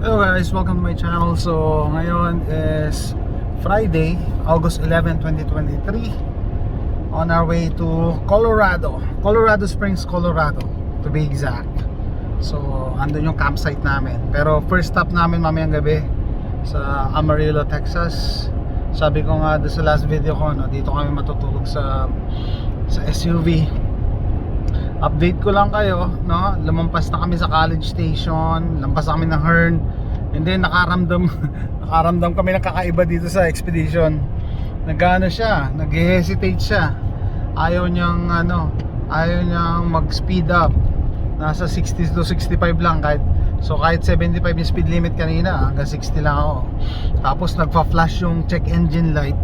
Hello guys, welcome to my channel. So ngayon is Friday, August 11, 2023. On our way to Colorado Springs, Colorado to be exact. So andun yung campsite namin. Pero first stop namin mamayang gabi sa Amarillo, Texas. Sabi ko nga doon sa last video ko, no, dito kami matutulog sa SUV. Update ko lang kayo, no? Lumampas na kami sa College Station, lampas na kami ng Hearn, and then nakaramdam kami ng kakaiba dito sa expedition. Nagano siya, nag-hesitate siya. Ayaw niyang mag-speed up. Nasa 60 to 65 lang kahit 75 yung speed limit kanina, hanggang 60 lang ako. Tapos nagfa-flash yung check engine light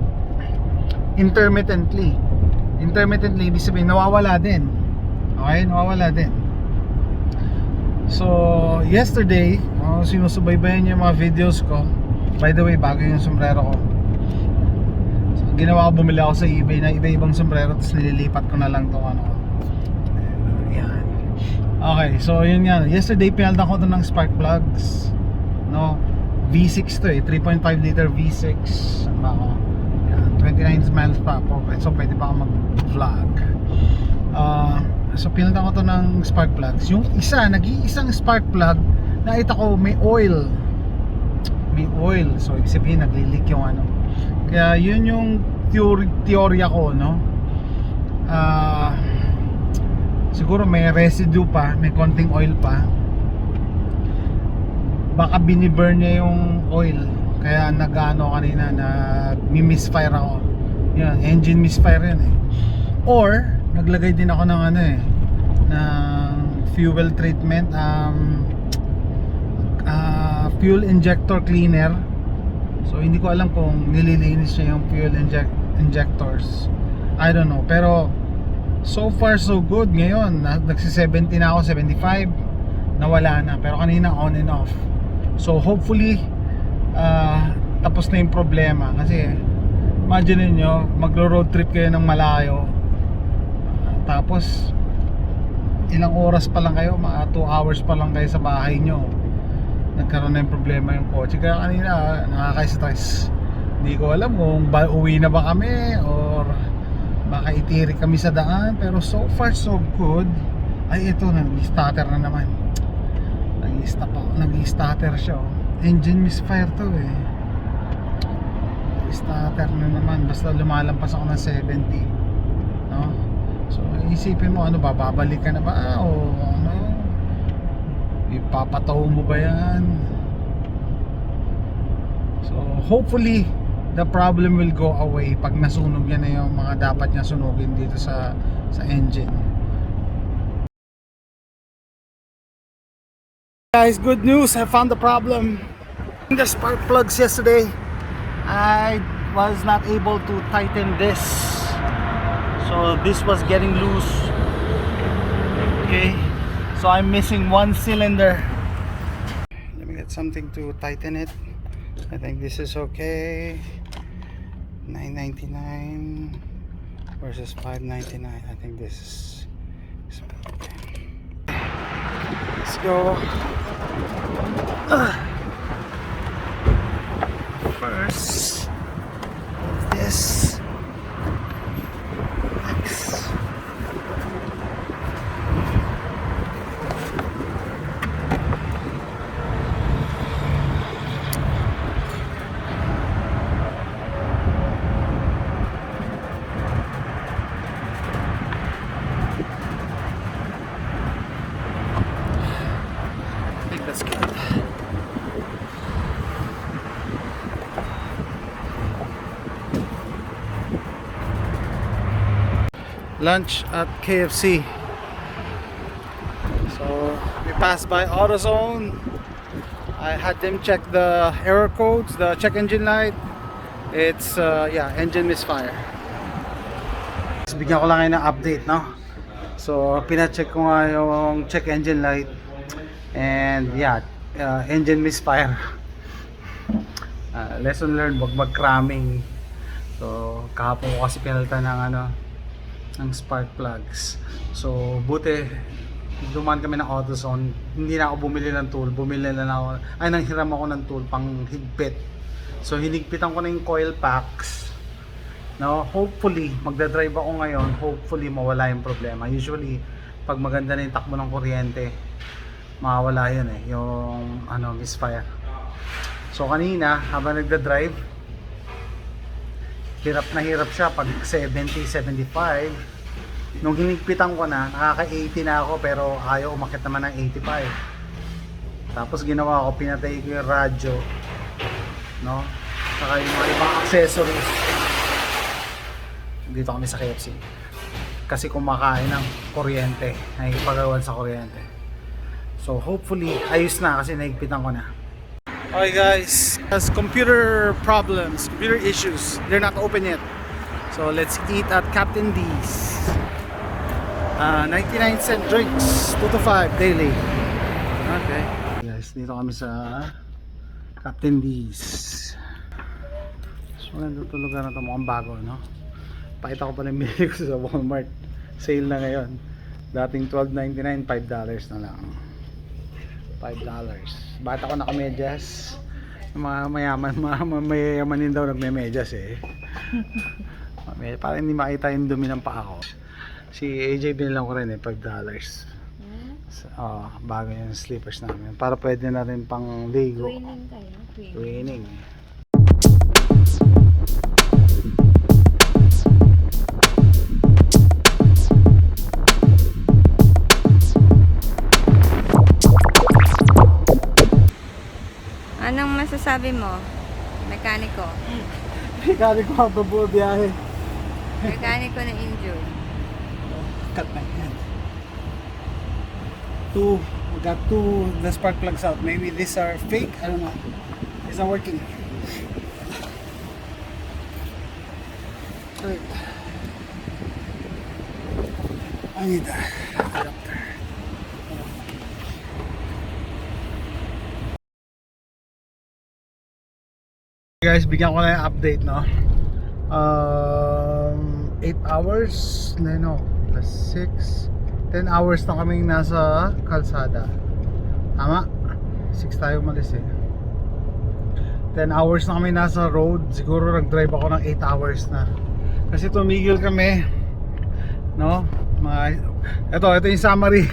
intermittently, ibig sabihin nawawala din. Okay, nawawala din. So, yesterday, sinusubaybayan niyo yung mga videos ko. By the way, bago yung sombrero ko. So, ginawa ko, bumili ako sa eBay na iba-ibang sombrero, tapos nililipat ko na lang to yan. Okay, so yun nga. Yesterday, pinalda ko to ng spark plugs, no? V6 to 3.5 liter V6. Ano ba ako? Yan, 29 miles pa po. So, pwede pa ako mag-vlog. So pinunta ko to ng spark plugs. Yung isa, nag-iisang spark plug, nakita ko may oil. So ibig sabihin nagli-leak yung ano. Kaya yun yung teorya ko, no? Siguro may residue pa, may konting oil pa. Baka biniburn niya yung oil. Kaya nag-ano kanina, nag-misfire ako. Yan, engine misfire yan eh. Or naglagay din ako ng ng fuel treatment, fuel injector cleaner. So hindi ko alam kung nililinis niya yung fuel injectors. I don't know, pero so far so good. Ngayon nagsi-70 na ako, 75 nawala na, pero kanina on and off. So hopefully tapos na yung problema. Kasi imagine niyo, magro-road trip kayo ng malayo, tapos ilang oras pa lang kayo, mga 2 hours pa lang kayo sa bahay nyo, nagkaroon na yung problema yung kotse. Kaya kanina nakaka-stress. Hindi ko alam kung uwi na ba kami or baka itirik kami sa daan. Pero so far so good. Ay, ito na, nag-starter na naman. Nag-starter siya, oh. Engine misfire to eh. Starter na naman, basta lumalampas ako ng 70, no? So isipin mo, ano ba, babalik ka na ba o ano, ipapataw mo ba yan? So hopefully the problem will go away pag nasunog yan na yung mga dapat niya sunugin dito sa engine. Guys, good news, I found the problem in the spark plugs yesterday. I was not able to tighten this, so this was getting loose. Okay, so I'm missing one cylinder. Let me get something to tighten it. I think this is okay. $9.99 versus $5.99. I think this is okay. Let's go. First this X. I think that's good. Lunch at KFC. So we passed by AutoZone. I had them check the error codes, the check engine light. It's engine misfire. So, bigyan ko lang kayo ng update, no? So pina-check ko nga yung check engine light, and engine misfire. Lesson learned, wag mag-cramming. So kahapon ko kasi pinalitan ng spark plugs. So buti dumaan kami ng AutoZone, hindi na ako bumili ng tool, bumili na lang ako, nanghiram ako ng tool pang higpit. So hinigpitan ko na yung coil packs. No, hopefully magdadrive ako ngayon, hopefully mawala yung problema. Usually pag maganda na yung takbo ng kuryente, mawawala yun yung misfire. So kanina habang nagdadrive, hirap na hirap siya pag 70, 75. Nung hinigpitan ko na, nakaka-80 na ako pero ayaw umakit naman ng 85. Tapos ginawa ko, pinatay ko yung radyo, no? Saka yung mga ibang accessories. Dito kami sa KFC. Kasi kumakain ng kuryente, nakikipagawan sa kuryente. So hopefully, ayos na kasi nahigpitan ko na. Okay guys, has computer problems, computer issues. They're not open yet. So let's eat at Captain D's. 99-cent drinks, 2 to 5 daily. Okay. Guys, dito kami sa Captain D's. So maganda itong lugar na ito, mukhang bago, no? Pakita ko pa ng binili ko sa Walmart. Sale na ngayon. Dating $12.99, $5 na lang. $5. Bakit ako nakamedyas? Mga mayamanin daw nagmemedyas Para hindi makita yung dumi ng paa ko. Si AJ binilang ko rin $5. So, bago yung slippers namin. Para pwede na rin pang ligo. Training kayo? Training. Anong masasabi mo? Mekaniko? Mekaniko ang babuo biyahe. Mekaniko na injured. Cut na yan. We got two the spark plugs out. Maybe these are fake. I don't know. It's not working. Right. I need a adapter. Guys, bigyan ko na yung update, no? 8 hours, no, plus 6 10 hours na kaming nasa kalsada. Tama? 6 tayo umalis 10 hours na kami nasa road. Siguro nag-drive ako ng 8 hours na. Kasi tumigil kami, no? Ito yung summary.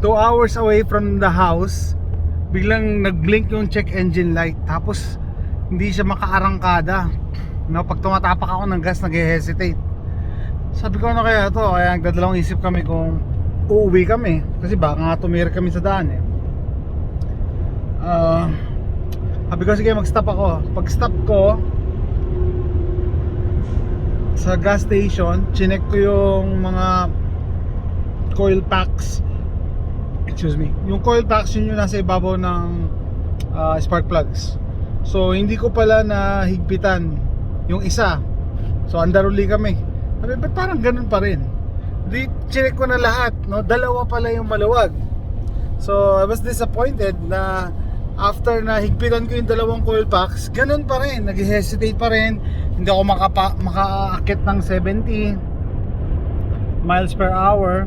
2 hours away from the house, biglang nag-blink yung check engine light. Tapos hindi siya makaarangkada, no? Pag tumatapak ako ng gas, nag-hesitate. Sabi ko, ano kaya to? Kaya nagdadalawang isip kami kung uuwi kami, kasi baka nga tumira kami sa daan sabi ko, sige, mag-stop ako. Pag stop ko sa gas station, chinek ko yung mga coil packs. Excuse me. Yung coil packs, yun yung nasa ibabaw ng spark plugs. So hindi ko pala na higpitan yung isa. So under uli kami. Sabi, ba't parang ganun pa rin? Di check ko na lahat, no? Dalawa pala yung maluwag. So I was disappointed na after na higpitan ko yung dalawang coil packs, ganun pa rin, nag-hesitate pa rin. Hindi ako makaakit ng 70 miles per hour.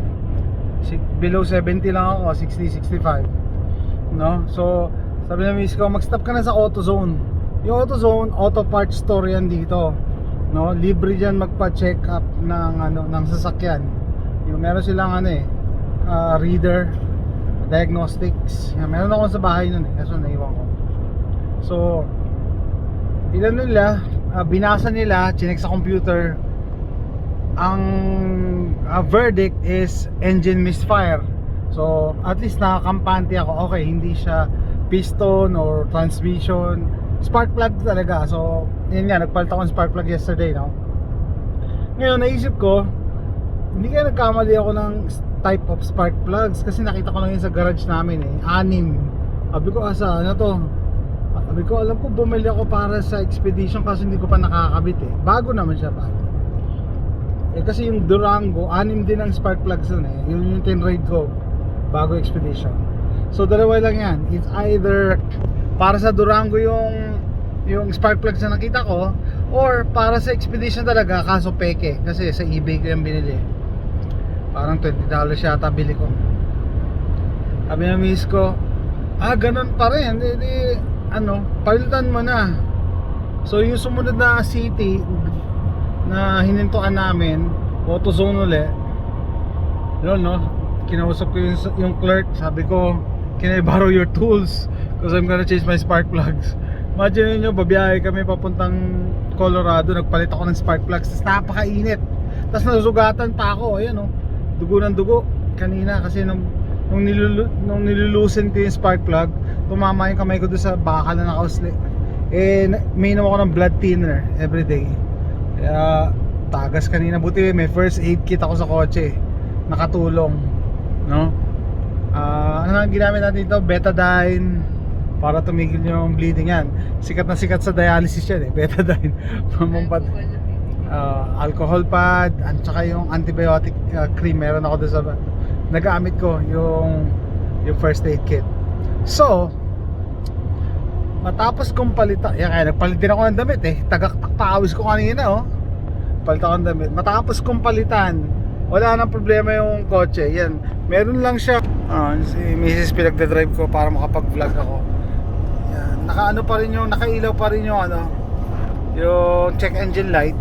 Below 70 lang ako, 60, 65, no? So sabi na miss ko, mag-stop ka na sa AutoZone. Yung AutoZone, auto parts store yan dito, no? Libre diyan magpa-check up ng sasakyan. Yung meron silang reader, diagnostics. Yan, meron ako sa bahay nun kaso naiwan ko. So nila, binasa nila, chinek sa computer. Ang verdict is engine misfire. So at least nakakampante ako. Okay, hindi siya piston or transmission, spark plug talaga. So yun nga, nagpalit ako ng spark plug yesterday, no? Ngayon naisip ko, hindi kaya nagkamali ako ng type of spark plugs, kasi nakita ko lang yun sa garage namin 6. Sabi ko, asa ano to? Sabi ko, alam ko bumili ako para sa Expedition kasi hindi ko pa nakakabit bago naman siya, bago. Kasi yung Durango 6 din ang spark plugs nun yung tinride ko bago Expedition. So dalawa lang yan. It's either para sa Durango yung spark plugs na nakita ko, or para sa Expedition talaga, kaso peke. Kasi sa eBay ko yung binili. Parang $20 yata bili ko. Sabi ng miss ko, ganun pa rin. Palitan mo na. So yung sumunod na city na hinintuan namin, AutoZone ulit. Yun, no? Kinausap ko yung clerk. Sabi ko, can I borrow your tools? Because I'm gonna change my spark plugs. Imagine nyo, babiyahe kami papuntang Colorado. Nagpalit ako ng spark plugs. Tapos napakainit. Tapos nasugatan pa ako. Ayan, no? Dugo ng dugo. Kanina kasi nung nilulusin ko yung spark plug, tumama yung kamay ko doon sa bakal na nakausli. Mainom ako ng blood thinner everyday. Kaya tagas kanina. Buti may first aid kit ako sa kotse. Nakatulong, no? Ano nga ginamit natin dito? Betadine para tumigil yung bleeding yan. Sikat na sikat sa dialysis yan Betadine. Alcohol pad at saka yung antibiotic cream meron ako doon sa nagamit ko yung first aid kit. So matapos kong palitan, kaya nagpalit din ako ng damit tagaktak paawis ko kanina palit ako ng damit. Matapos kong palitan, wala nang problema yung kotse. Yan, meron lang siya si Mrs. pinagdadrive ko para makapag-vlog ako. Yan, nakaano pa rin yung, nakailaw pa rin yung yung check engine light.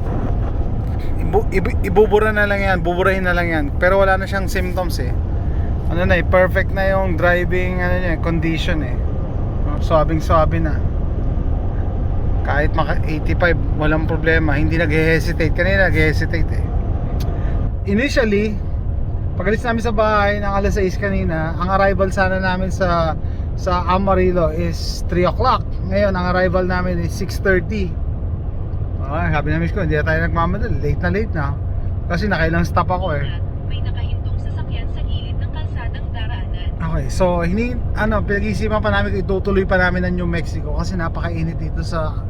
Ibubura na lang yan, buburahin na lang yan. Pero wala na siyang symptoms perfect na yung driving condition Swabing-swabe na. Kahit maka 85, walang problema. Hindi nag-hesitate. Kanina nag-hesitate Initially, pag-alis namin sa bahay ng alas 6 kanina, ang arrival sana namin sa Amarillo is 3 o'clock. Ngayon, ang arrival namin is 6:30. Sabi na miss ko, hindi na tayo nagmamadali. Late na. Kasi nakailang stop ako May nakahintong sasakyan sa gilid ng kalsadang daraanan. Okay, so pinag-iisipan pa namin, itutuloy pa namin ng New Mexico kasi napakainit dito sa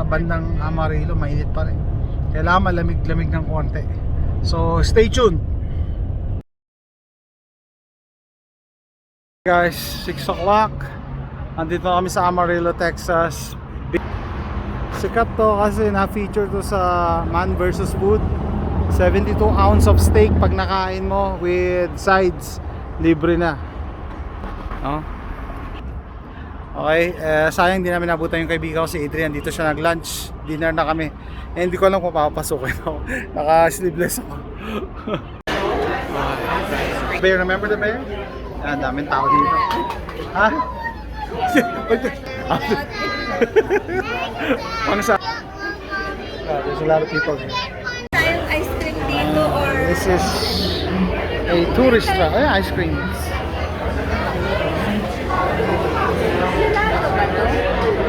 bandang Amarillo, mainit pa rin. Kailangan malamig-lamig ng konti. So, stay tuned. Guys, 6 o'clock. Andito na kami sa Amarillo, Texas. Sikat to kasi na-feature to sa Man vs. Food. 72 ounce of steak pag nakain mo with sides, libre na. Okay, sayang di namin nabutan yung kaibigan ko si Adrian. Dito siya nag-lunch, dinner na kami. Hindi ko alam kung papapasukin ako. Naka-sleeveless ako. Bear, remember the bear? Daming tao dito. Ha? There's a lot of people here. Tayong ice cream dito or... This is a tourist trap. Ice cream.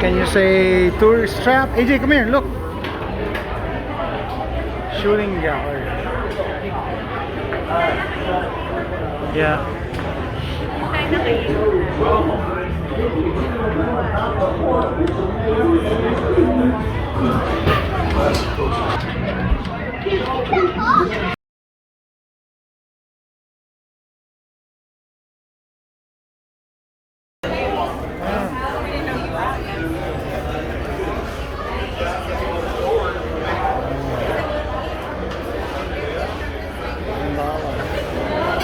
Can you say tourist trap? AJ, come here, look. Shooting gallery. Yeah.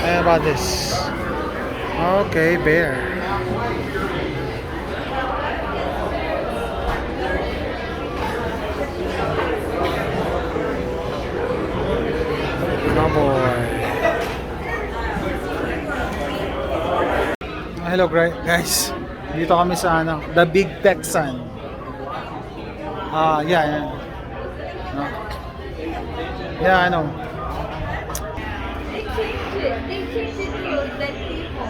How about this? Okay, bear. Oh boy. Hello guys. Dito kami sa The Big Texan. Yeah. No. Yeah, I know. They changed it to like people.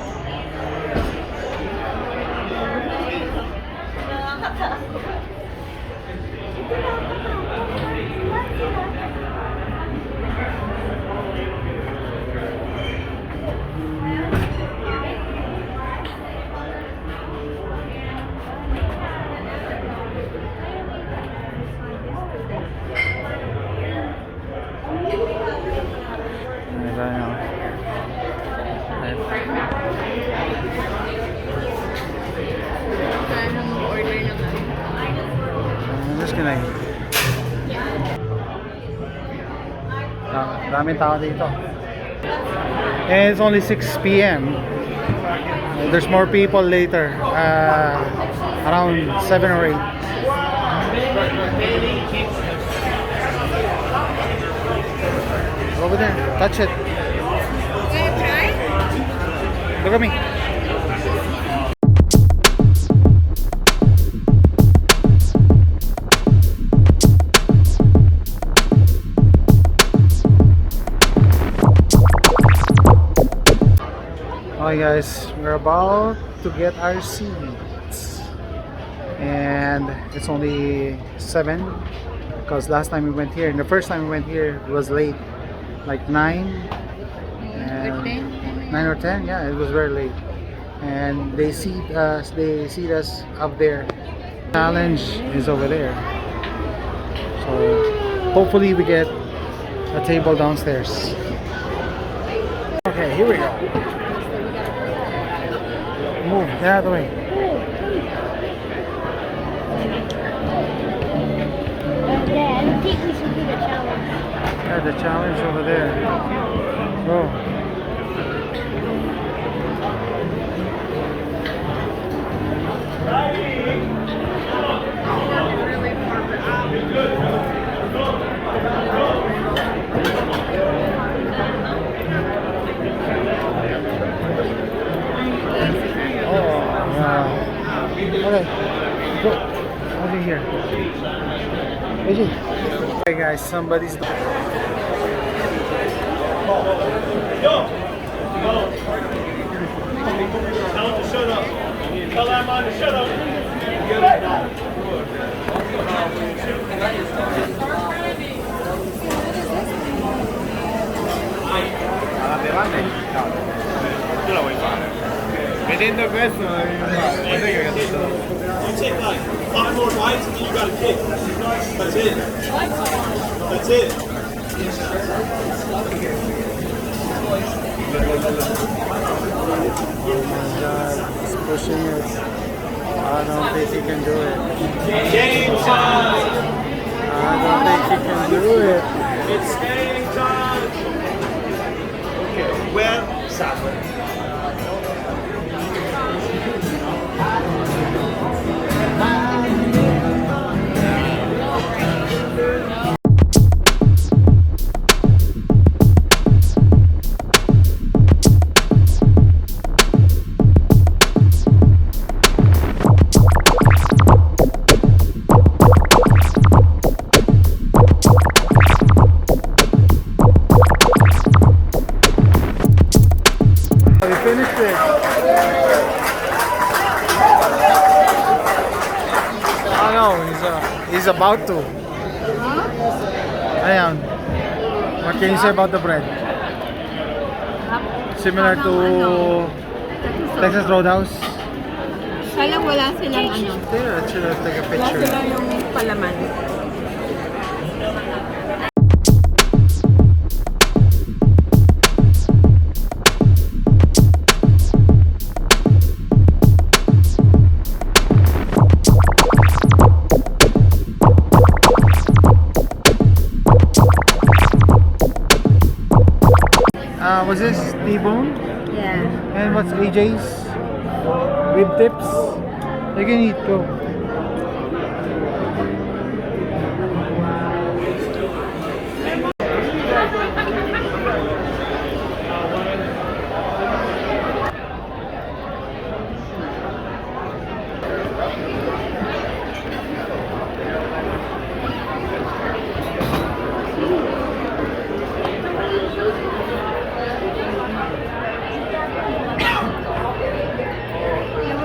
Anong order naman? Just kinain. Daming tao dito. And it's only 6 p.m. There's more people later, around 7 or 8. Over there, touch it. Wanna try? Look at me. Okay guys, we're about to get our seats. And it's only 7 because last time we went here, and the first time we went here it was late. Like 9 and 9 or 10, yeah, it was very late. And they seat us up there. Challenge is over there. So hopefully we get a table downstairs. Okay, here we go. Move, get out of the way. I think we should do the challenge. Yeah, the challenge over there. Go. Okay, go. Over here. Okay guys, somebody's... Tell him to shut up. Tell that man to shut up. Tu la vuoi fare? Vedendo questo, guarda che cazzo. You take like 5 more bites and then you gotta kick. That's it. That's it. Oh my god, he's pushing it. I don't think he can do it. Game time. I don't think he can do it. It's game time. Okay, well, Saturday. We finished it. Oh no, he's about to. Ayan. What can you say about the bread? Similar to Texas Roadhouse? Kaya lang wala silang ano. There, should have take a Wala picture. silang yung palaman. Was this T-bone? Yeah. And what's AJ's? Rib tips? You can eat, go.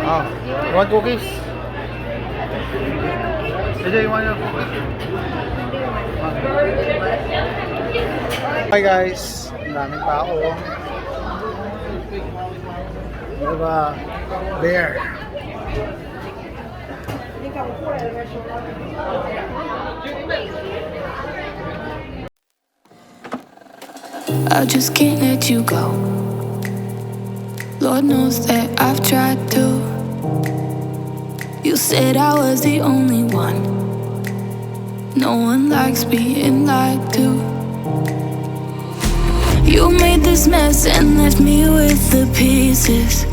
Oh, you want cookies? AJ, you want your cookies? Hi guys, ang daming tao. Diba? Bear. I just can't let you go. Lord knows that I've tried to. You said I was the only one. No one likes being lied to. You made this mess and left me with the pieces.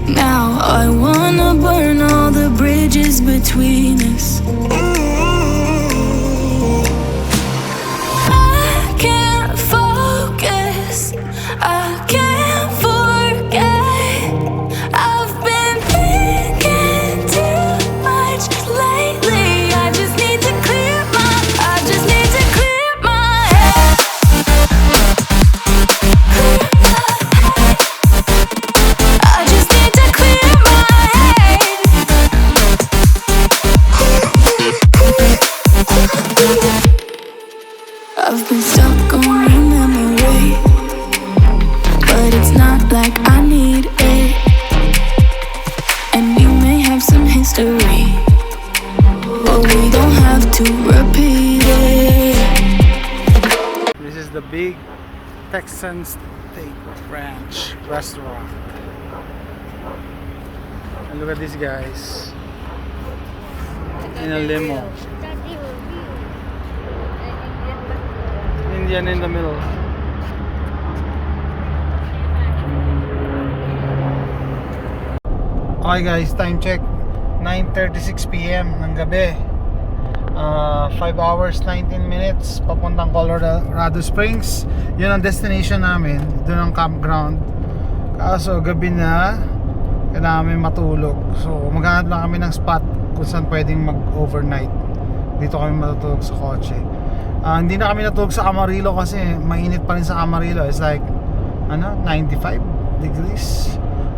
Now I wanna burn all the bridges between us. I can't focus, I can't forget. I've been thinking too much lately. I just need to clear my head. I just need to clear my head. I've been stuck on your memory, but it's not like I need it. And we may have some history, but we don't have to repeat it. This is the big Texan Steak Ranch restaurant. And look at these guys in a limo. Indian in the middle. Okay guys, time check 9:36 PM ng gabi. 5 hours 19 minutes papuntang Colorado Springs. Yun ang destination namin. Doon ang campground. Kaso gabi na, kailangan namin matulog. So maghanap lang kami ng spot kung saan pwedeng mag-overnight. Dito kami matutulog sa kotse. Hindi na kami natulog sa Amarillo kasi mainit pa rin sa Amarillo. It's like 95 degrees.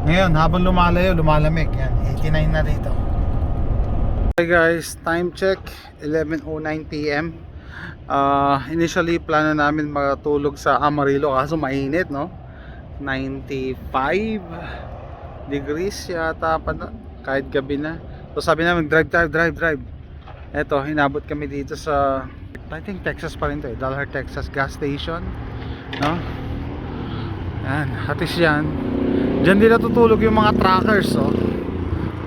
Ngayon habang lumalayo, lumalamig. Yan, 89 na dito. Okay guys, time check 11:09 PM. Initially plano namin matulog sa Amarillo kaso mainit, no? 95 degrees yata pa na, kahit gabi na. So sabi namin drive. Eto, hinabot kami dito sa, I think Texas pa rin to, Dalhart, Texas gas station, no? Yan, hatis yan. Diyan din natutulog yung mga truckers, oh.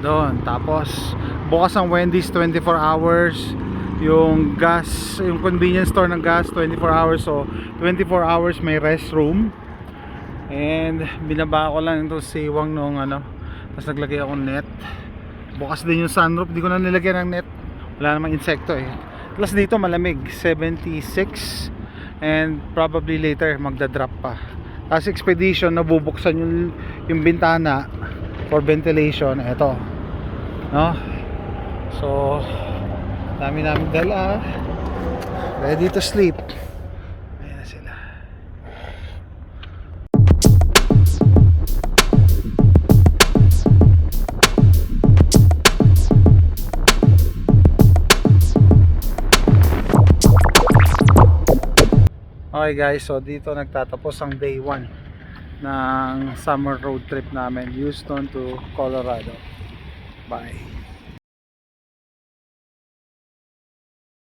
Doon, tapos bukas ang Wendy's 24 hours. Yung gas, yung convenience store ng gas 24 hours, so 24 hours may restroom. And binaba ko lang itong siwang nung tapos naglagay ako net. Bukas din yung sunroof, di ko na nilagyan ng net. Wala namang insekto eh. Plus dito malamig, 76. And probably later magdadrop pa. Tapos expedition, nabubuksan yung bintana for ventilation. Eto, no? So dami namin dala, ready to sleep. Ayan na sila. Okay guys, so dito nagtatapos ang day 1 ng summer road trip namin, Houston to Colorado. Bye.